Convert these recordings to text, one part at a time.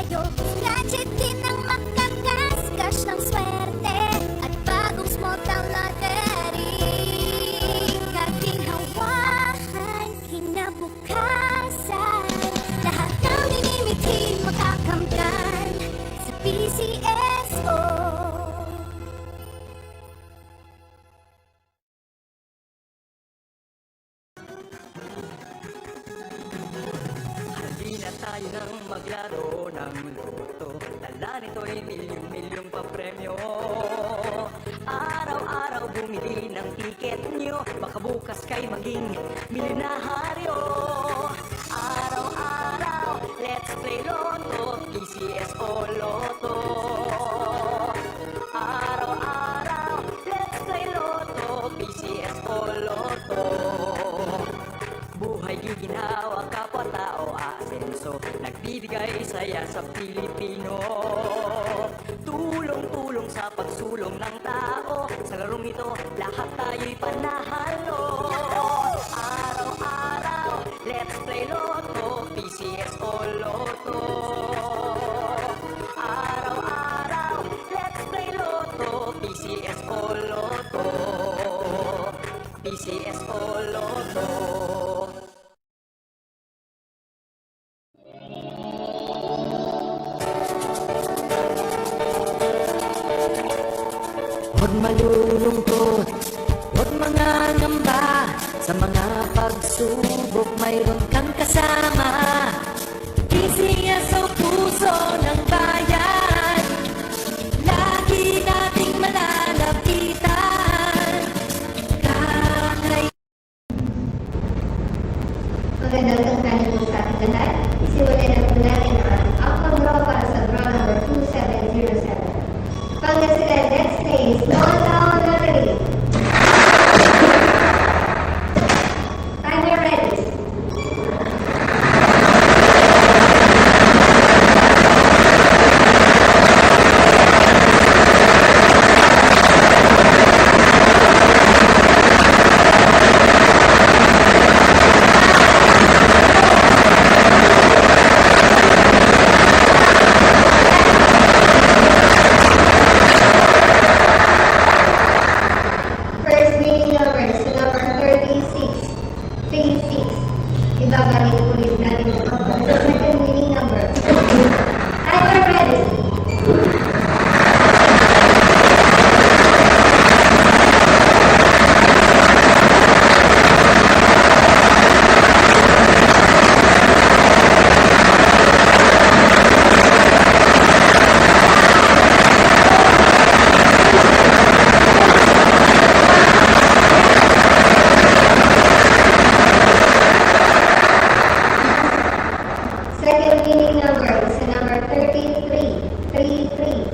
tayo. Gadget din ang makakas-cash ng swerte at bagong small town lottery. Kaginhawahan, kinabukasan, lahat ng dinimitin makakamtan sa PCSO. Halina tayo nang maglaro ng loto. Dala nito'y milyong-milyong papremyo. Araw-araw bumili ng tiket nyo, baka bukas kay maging milyonaryo. Araw-araw, let's play Lotto, PCSO Lotto. Araw-araw, let's play Lotto, PCSO Lotto. Buhay giginawa, kapwa-tao asenso, nagbibigay saya sa Pilipino. Tulong-tulong sa pagsulong ng tao, sa larong ito lahat tayo'y panahalo. Araw-araw, let's play Lotto, PCSO Lotto. Araw-araw, let's play Lotto, PCSO Lotto. PCSO Lotto. Huwag malulungkot, huwag mangangamba, sa mga pagsubok mayroon kang kasama. PCSO puso ng bayan, lagi nating malalapitan. Kahit Magandang tanghali po sa ating lahat. Isiwalay na po natin ang outcome draw para sa draw number 2707. Pangasinan next name, Small Town Lottery. Timer ready. First meeting numbers, number 36, 36. Ibabalik ulit natin ang second meeting number. Timer ready. Second meeting number is number 33, 33.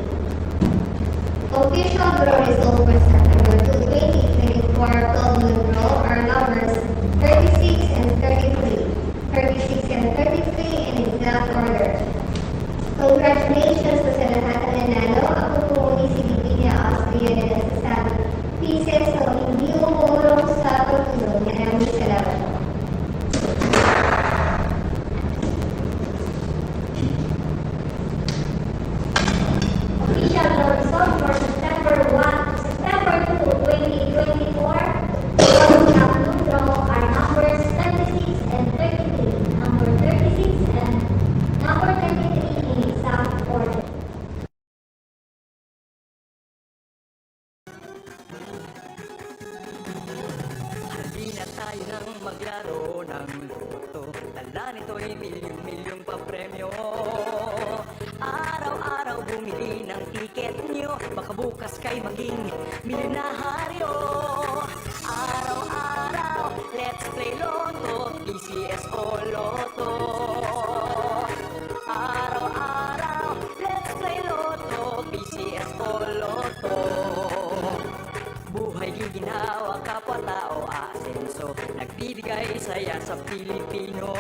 Official draw result for September 2024 Golden Draw are numbers 36 and 33. 36 and 33 in exact order. Congratulations sa lahat ng nanalo. Ako po muli si Divina Austria na nagsasabi, PCSO, hindi umurong sa pagtulong. Maraming salamat po. Official draw result for September 1 to September 2, 2024. Golden draw are numbers 36 and 33. Number 36 and number 33 in exact order. halina tayo nang maglaro ng loto. Dala nito'y milyong-milyong papremyo. Araw-araw bumili ng tiket nyo, baka bukas kay maging milyonaryo. Araw-araw, let's play Lotto, PCSO Lotto. Araw-araw, let's play Lotto, PCSO Lotto. Buhay giginawa, kapwa-tao asenso, nagbibigay saya sa Pilipino.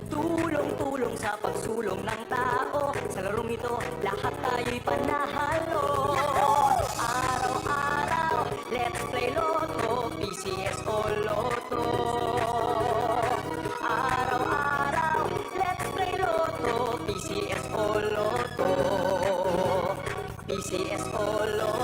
Tulong-tulong sa pagsulong ng tao, sa larong ito lahat tayo'y panahalo. Araw-araw, let's play Lotto, PCSO Lotto. Araw-araw, let's play Lotto, PCSO PCS All